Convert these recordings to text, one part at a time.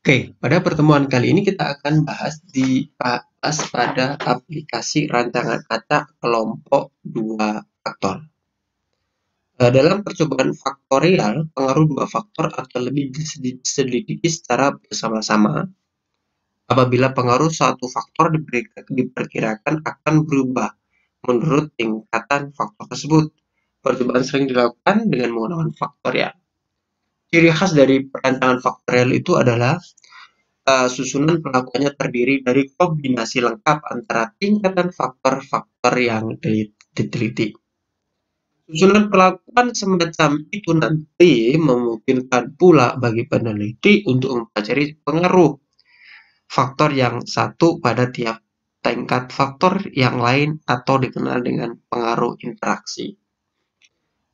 Oke, pada pertemuan kali ini kita akan bahas pada aplikasi rancangan acak kelompok dua faktor. Dalam percobaan faktorial, pengaruh dua faktor akan lebih diselidiki secara bersama-sama. Apabila pengaruh satu faktor diperkirakan akan berubah menurut tingkatan faktor tersebut. Percobaan sering dilakukan dengan menggunakan faktorial. Ciri khas dari perancangan faktorial itu adalah susunan pelakuannya terdiri dari kombinasi lengkap antara tingkatan faktor-faktor yang diteliti. Susunan pelakuan semacam itu nanti memungkinkan pula bagi peneliti untuk mempelajari pengaruh faktor yang satu pada tiap tingkat faktor yang lain atau dikenal dengan pengaruh interaksi.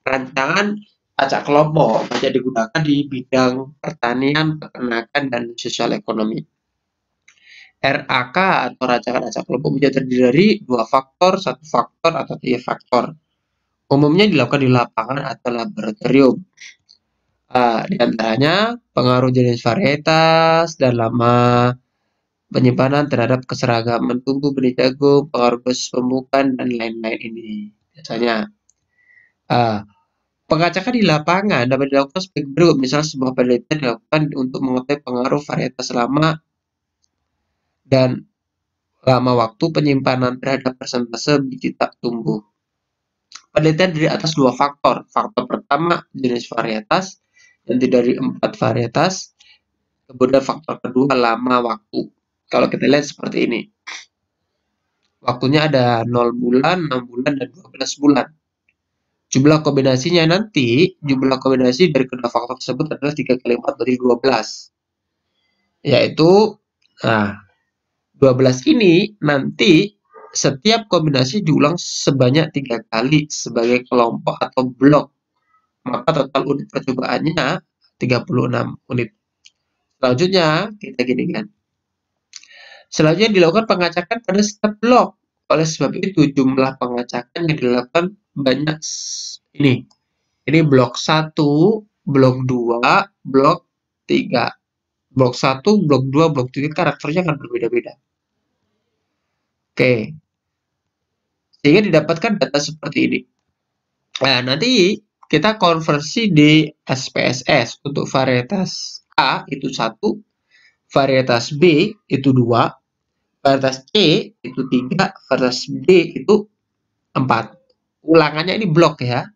Rancangan acak kelompok banyak digunakan di bidang pertanian, peternakan, dan sosial ekonomi. RAK atau rancangan acak kelompok bisa terdiri dari dua faktor, satu faktor, atau tiga faktor. Umumnya dilakukan di lapangan atau laboratorium. Di antaranya pengaruh jenis varietas dan lama penyimpanan terhadap keseragaman tumbuh benih jagung, pengaruh dosis pemupukan, dan lain-lain ini. Biasanya, pengacakan di lapangan dapat dilakukan sebagai berikut. Misalnya sebuah penelitian dilakukan untuk mengetahui pengaruh varietas lama dan lama waktu penyimpanan terhadap persentase biji tak tumbuh. Penelitian dari atas dua faktor. Faktor pertama, jenis varietas, yang terdiri dari 4 varietas. Kemudian faktor kedua, lama waktu. Kalau kita lihat seperti ini. Waktunya ada 0 bulan, 6 bulan, dan 12 bulan. Jumlah kombinasinya nanti, jumlah kombinasi dari kedua faktor tersebut adalah 3 kali 4 berarti 12. Yaitu, nah, 12 ini nanti setiap kombinasi diulang sebanyak 3 kali sebagai kelompok atau blok. Maka total unit percobaannya 36 unit. Selanjutnya, kita gini kan. Selanjutnya dilakukan pengacakan pada setiap blok. Oleh sebab itu, jumlah pengacakan yang dilakukan banyak ini. Ini blok 1, blok 2, blok 3. Blok 1, blok 2, blok 3 karakternya akan berbeda-beda. Oke. Sehingga didapatkan data seperti ini. Nah, nanti kita konversi di SPSS. Untuk varietas A itu 1, varietas B itu 2, varietas C itu 3, varietas D itu 4. Ulangannya ini blok ya.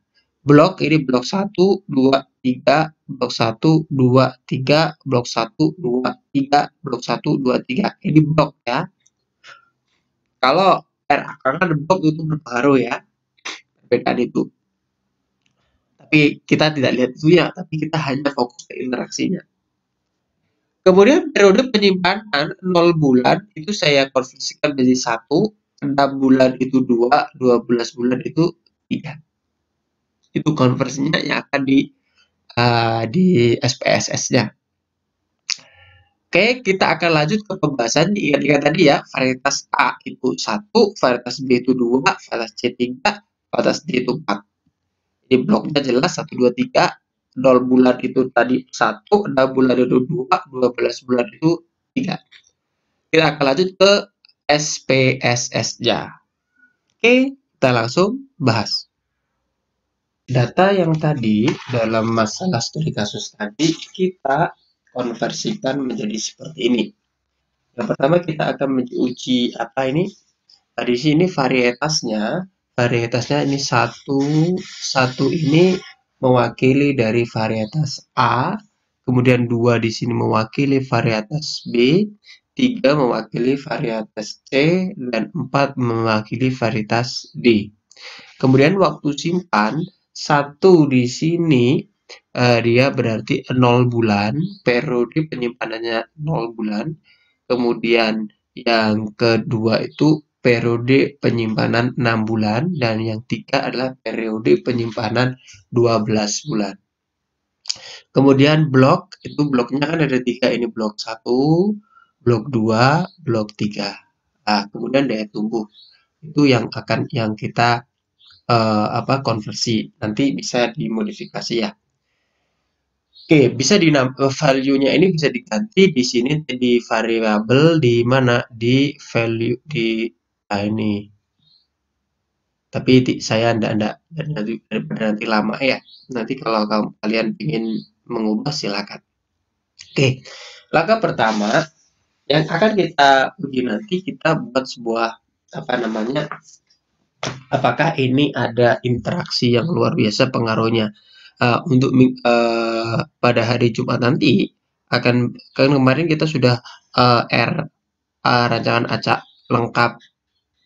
Blok ini blok 1, 2, 3, blok 1, 2, 3, blok 1, 2, 3, blok 1, 2, 3. Ini blok ya. Kalau RAK kan blok itu berpengaruh ya. Perbedaan itu. Tapi kita tidak lihat itu ya, tapi kita hanya fokus ke interaksinya. Kemudian periode penyimpanan 0 bulan itu saya konversikan menjadi 1, 6 bulan itu 2, 12 bulan itu 3. Itu konversinya yang akan di SPSS-nya. Oke, kita akan lanjut ke pembahasan. Ingat-ingat tadi ya, varietas A itu 1, varietas B itu 2, varietas C 3, varietas D itu 4. Ini bloknya jelas 1, 2, 3. 0 bulan itu tadi 1, 6 bulan itu 2, 12 bulan itu 3. Kita akan lanjut ke SPSS-nya. Oke, kita langsung bahas. Data yang tadi dalam masalah studi kasus tadi kita konversikan menjadi seperti ini. Yang pertama kita akan menguji apa ini? Di sini varietasnya ini satu ini mewakili dari varietas A, kemudian 2 di sini mewakili varietas B, 3 mewakili varietas C, dan 4 mewakili varietas D. Kemudian waktu simpan 1 di sini dia berarti 0 bulan, periode penyimpanannya 0 bulan. Kemudian yang kedua itu periode penyimpanan 6 bulan, dan yang tiga adalah periode penyimpanan 12 bulan. Kemudian blok, itu bloknya kan ada 3, ini blok 1, blok 2, blok 3. Nah, kemudian daya tumbuh. Itu yang kita konversi. Nanti bisa dimodifikasi ya. Oke, bisa value-nya ini bisa diganti di sini di variabel di mana di value di ini. Tapi saya ndak nanti daripada nanti lama ya. Nanti kalau kalian ingin mengubah silakan. Oke, langkah pertama yang akan kita uji nanti kita buat sebuah apa namanya? Apakah ini ada interaksi yang luar biasa pengaruhnya? Untuk pada hari Jumat nanti kan kemarin kita sudah rancangan acak lengkap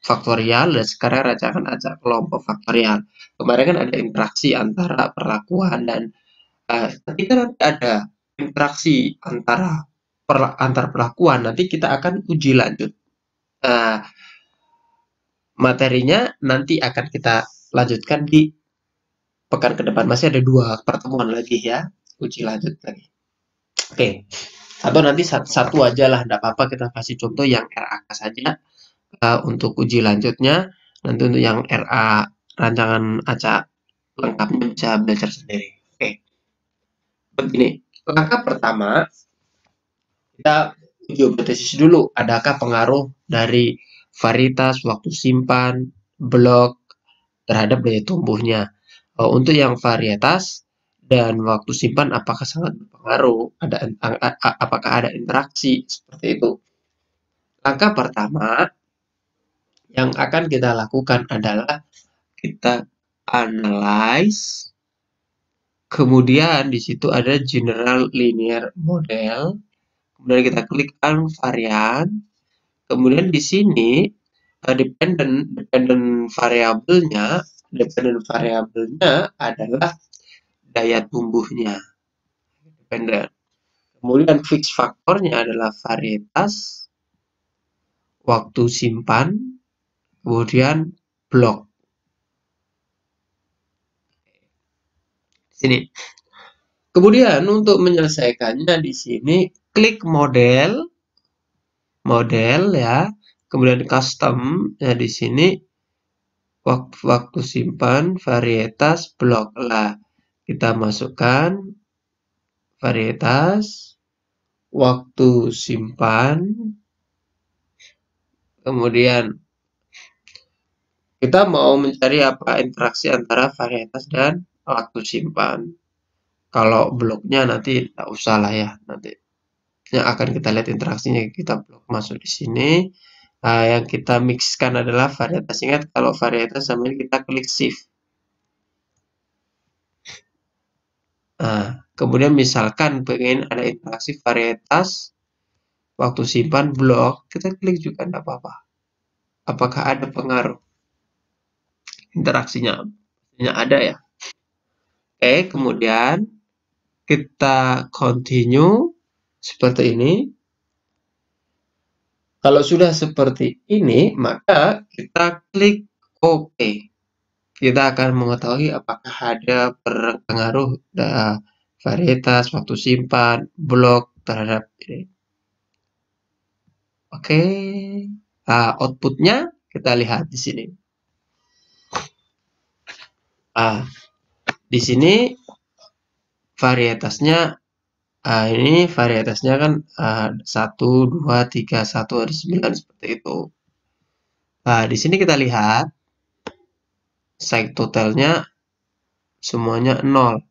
faktorial dan sekarang rancangan acak kelompok faktorial. Kemarin kan ada interaksi antara perlakuan dan ketika nanti ada interaksi antar perlakuan nanti kita akan uji lanjut. Nah, materinya nanti akan kita lanjutkan di pekan ke depan. Masih ada 2 pertemuan lagi ya, uji lanjut lagi. Oke, atau nanti satu aja lah, enggak apa-apa kita kasih contoh yang RAK saja untuk uji lanjutnya. Nanti untuk yang RA rancangan acak lengkapnya bisa belajar sendiri. Oke, begini. Langkah pertama, kita uji hipotesis dulu. Adakah pengaruh dari varietas, waktu simpan, blok terhadap daya tumbuhnya? Untuk yang varietas dan waktu simpan apakah sangat berpengaruh? Apakah ada interaksi seperti itu? Langkah pertama yang akan kita lakukan adalah kita analyze, kemudian di situ ada general linear model, kemudian kita klik varian, kemudian di sini dependent variabelnya adalah daya tumbuhnya, dependent. Kemudian fix faktornya adalah varietas, waktu simpan, kemudian blok. Sini. Kemudian untuk menyelesaikannya di sini klik model ya, kemudian custom ya di sini waktu simpan, varietas, blok lah. Kita masukkan varietas, waktu simpan, kemudian kita mau mencari apa interaksi antara varietas dan waktu simpan. Kalau bloknya nanti tidak usah lah ya, nanti yang akan kita lihat interaksinya kita blok masuk di sini. Yang kita mixkan adalah varietas. Ingat kalau varietas sambil kita klik shift. Nah, kemudian misalkan pengen ada interaksi varietas, waktu simpan blok, kita klik juga tidak apa-apa. Apakah ada pengaruh interaksinya? Pastinya ada ya. Oke, kemudian kita continue seperti ini. Kalau sudah seperti ini, maka kita klik OK. Kita akan mengetahui apakah ada pengaruh varietas, waktu simpan, blok terhadap ini. Oke. Nah, outputnya kita lihat di sini. Di sini varietasnya ini varietasnya kan 1, 2, 3, 1, ada 9 seperti itu. Nah, di sini kita lihat side totalnya semuanya 0.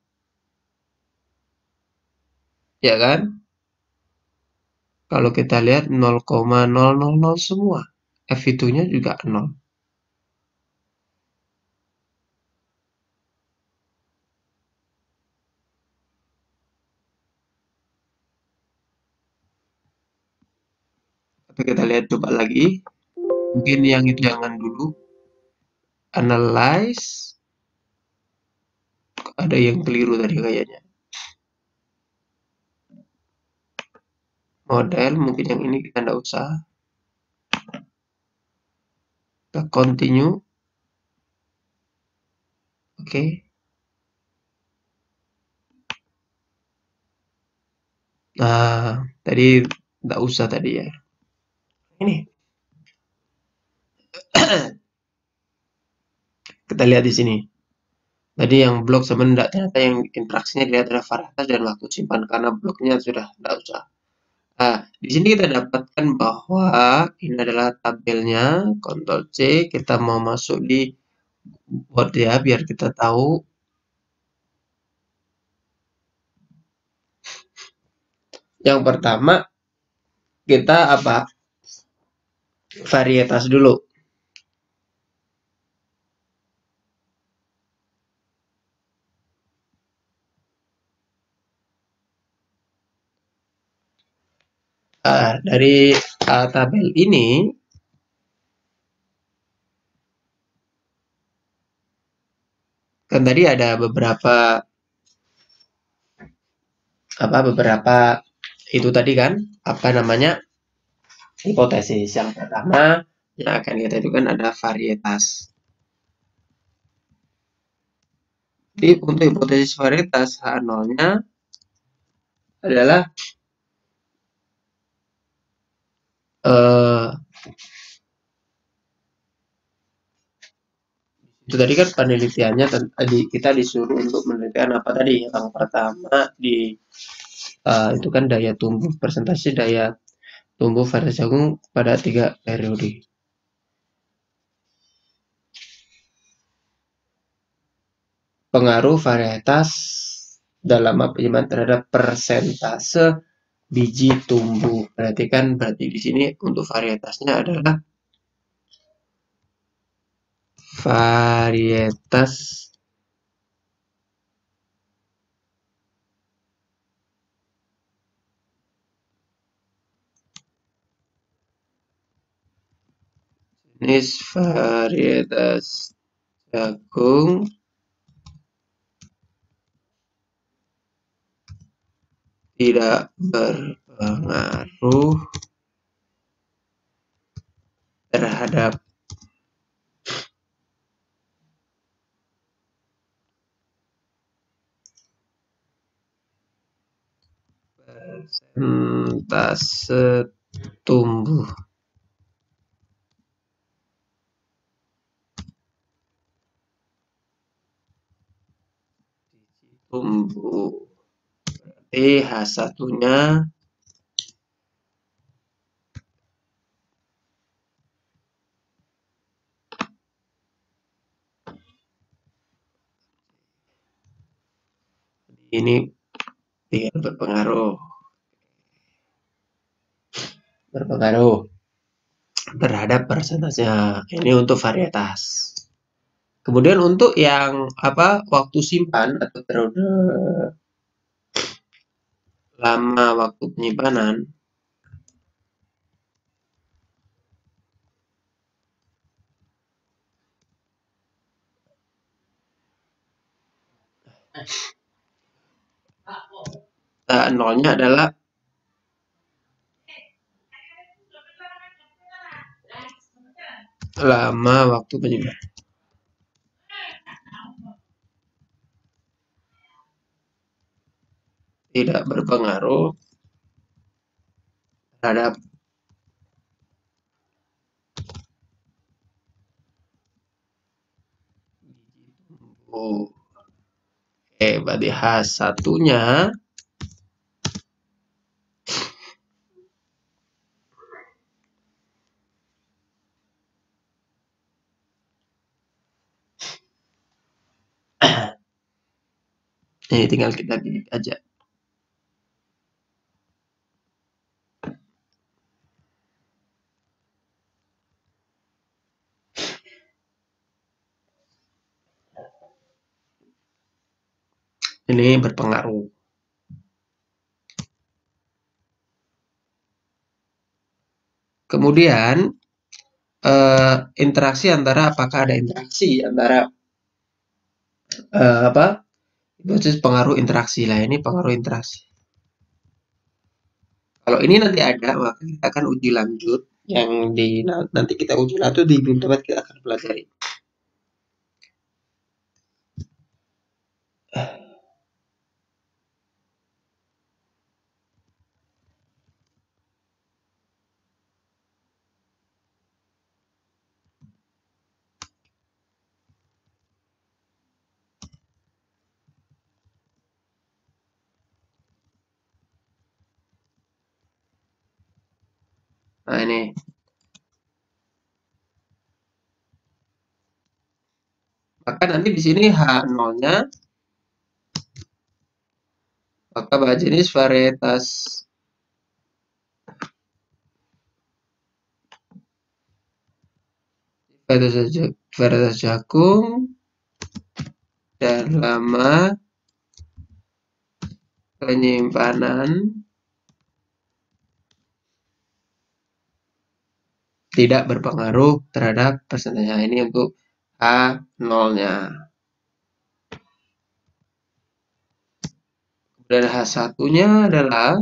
Ya kan? Kalau kita lihat 0,000 semua. F-nya juga 0. Tapi kita lihat coba lagi. Mungkin yang itu jangan dulu. Analyze. Ada yang keliru tadi kayaknya. Model, mungkin yang ini kita tidak usah. Kita continue. Oke. Nah, tadi tidak usah tadi ya. Ini. Kita lihat di sini. Tadi yang blok sebenarnya ternyata yang interaksinya dilihat adalah varietas dan waktu simpan karena bloknya sudah tidak usah. Nah, di sini kita dapatkan bahwa ini adalah tabelnya. Ctrl C, kita mau masuk di board ya biar kita tahu. Yang pertama kita apa? Varietas dulu. Dari tabel ini kan tadi ada beberapa itu tadi kan apa namanya hipotesis. Yang pertama yang akan kita itu kan ada varietas. Jadi untuk hipotesis varietas H0-nya adalah eh, itu tadi kan penelitiannya tadi kita disuruh untuk menelitikan apa tadi yang pertama itu kan daya tumbuh persentase daya tumbuh varietas jagung pada 3 periode. Pengaruh varietas dalam penyimpanan terhadap persentase biji tumbuh. Berarti di sini untuk varietasnya adalah varietas jenis varietas jagung tidak berpengaruh terhadap persentase tumbuh. Berarti H1-nya ini tidak berpengaruh terhadap persentasenya. Ini untuk varietas. Kemudian untuk yang apa waktu simpan atau periode lama waktu penyimpanan nolnya adalah lama waktu penyimpanan. Tidak berpengaruh terhadap tumbuh. Berarti H1-nya ini tinggal kita pilih aja. Ini berpengaruh. Kemudian interaksi antara apakah ada interaksi antara apa? Itu pengaruh interaksi lah. Ini pengaruh interaksi. Kalau ini nanti ada, maka kita akan uji lanjut yang nanti kita uji lanjut di bim tempat kita akan pelajari. Nah, ini. Maka nanti di sini H0-nya, maka bahas jenis varietas jagung dan lama penyimpanan tidak berpengaruh terhadap persentase. Ini untuk H0-nya. Dan H1-nya adalah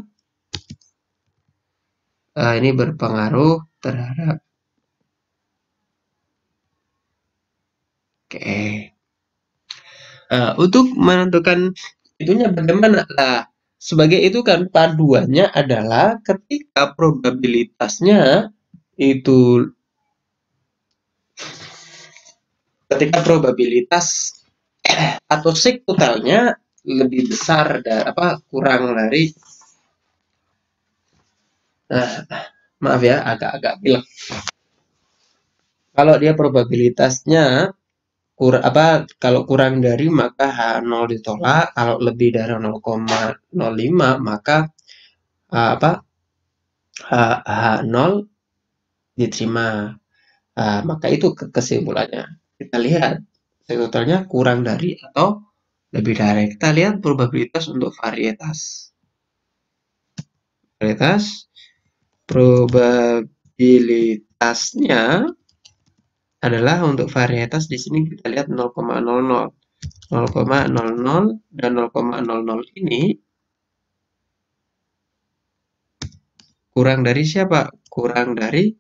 ini berpengaruh terhadap. Oke. Untuk menentukan itunya bagaimana? Nah, sebagai itu kan paduannya adalah ketika probabilitasnya itu, ketika probabilitas atau sig totalnya lebih besar dari kurang dari, maaf ya agak pilek. Kalau dia probabilitasnya kalau kurang dari maka H0 ditolak, kalau lebih dari 0,05 maka H0 diterima. Maka itu kesimpulannya. Kita lihat totalnya kurang dari atau lebih dari. Kita lihat probabilitas untuk varietas. Probabilitasnya adalah untuk varietas di sini kita lihat 0,00. 0,00 dan 0,00 ini kurang dari siapa? Kurang dari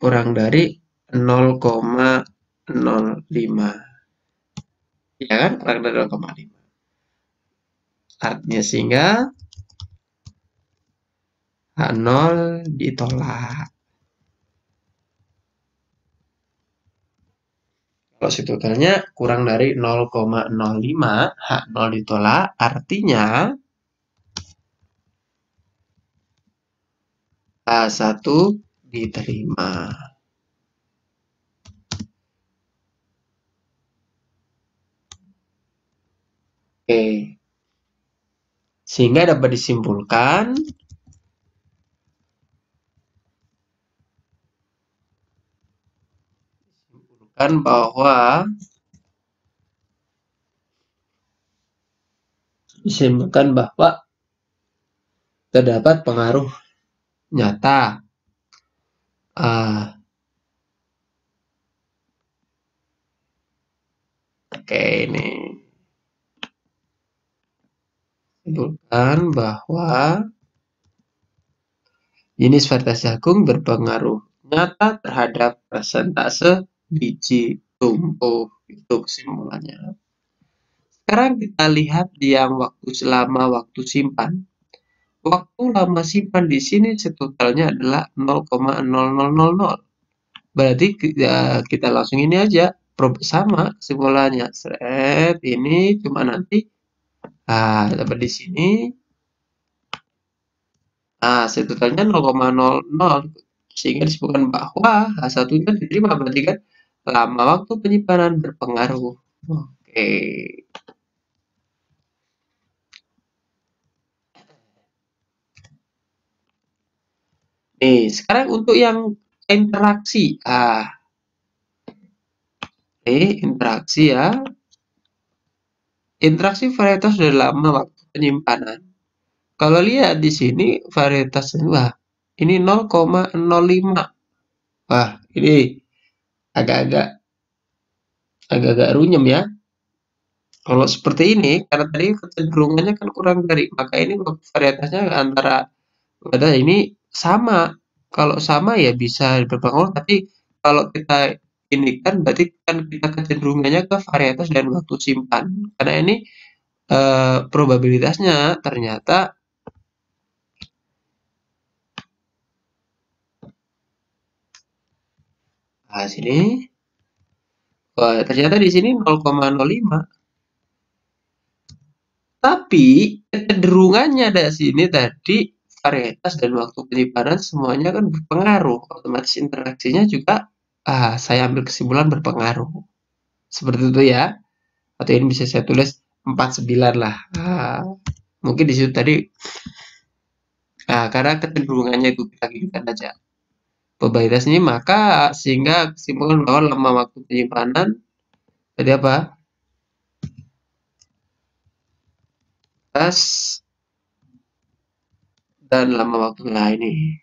0,05. Ya kan? Kurang dari 0,5. Artinya sehingga H0 ditolak. Kalau si totalnya kurang dari 0,05, H0 ditolak, artinya H1 diterima. Oke. Sehingga dapat disimpulkan bahwa terdapat pengaruh nyata ini simpulkan bahwa jenis varietas jagung berpengaruh nyata terhadap persentase biji tumbuh. Itu kesimpulannya. Sekarang kita lihat yang selama waktu simpan. Waktu lama simpan di sini totalnya adalah 0,0000. Berarti kita langsung ini aja, sama kesimpulannya. Ini cuma nanti dapat di sini. Totalnya 0,00, sehingga disebutkan bahwa H1-nya diterima, berarti kan lama waktu penyimpanan berpengaruh. Oke. Nih, sekarang untuk yang interaksi. Interaksi ya. Interaksi varietas sudah lama waktu penyimpanan. Kalau lihat di sini varietasnya, ini 0,05. Wah, ini agak-agak runyem ya. Kalau seperti ini, karena tadi kecenderungannya kan kurang dari, maka ini varietasnya antara ini sama. Kalau sama ya bisa berpengaruh, tapi kalau kita ini kan berarti kan kita kecenderungannya ke varietas dan waktu simpan. Karena ini probabilitasnya ternyata sini. Wah, ternyata di sini 0,05. Tapi kecenderungannya dari sini tadi varietas dan waktu penyimpanan semuanya kan berpengaruh, otomatis interaksinya juga, saya ambil kesimpulan berpengaruh. Seperti itu ya, atau ini bisa saya tulis 49 lah. Mungkin di situ tadi, karena kecenderungannya itu kita ginikan aja. Probabilitas ini maka sehingga kesimpulan bahwa lama waktu penyimpanan jadi apa? Dan lama waktu ini.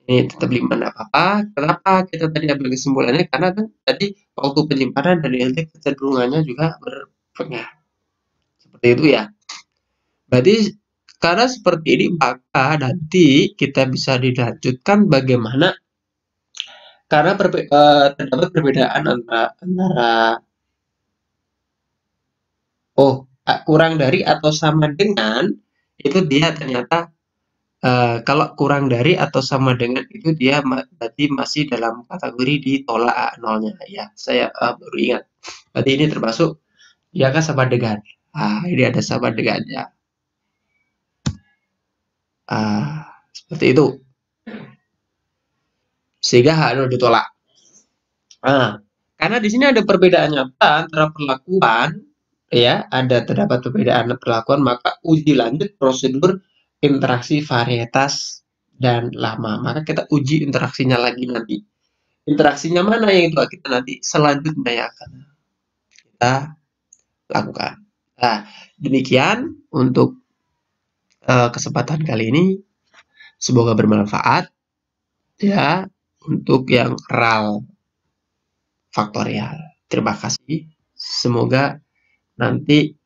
Ini tetap 5 enggak apa-apa. Kenapa kita tadi ambil kesimpulannya? Karena kan tadi waktu penyimpanan dan ILT kecenderungannya juga berpengaruh. Seperti itu ya. Berarti karena seperti ini maka nanti kita bisa dilanjutkan bagaimana karena terdapat perbedaan antara kurang dari atau sama dengan itu dia ternyata kalau kurang dari atau sama dengan itu dia berarti masih dalam kategori ditolak nolnya ya. Saya baru ingat. Berarti ini termasuk dia kan sama dengan. Ini ada sama dengannya. Seperti itu. Sehingga H0 ditolak. Karena di sini ada perbedaan nyata antara perlakuan ya, terdapat perbedaan perlakuan, maka uji lanjut prosedur interaksi varietas dan lama. Maka kita uji interaksinya lagi nanti. Interaksinya mana yang itu kita nanti selanjutnya yang akan kita lakukan. Nah, demikian untuk kesempatan kali ini. Semoga bermanfaat ya untuk yang RAL faktorial. Terima kasih. Semoga nanti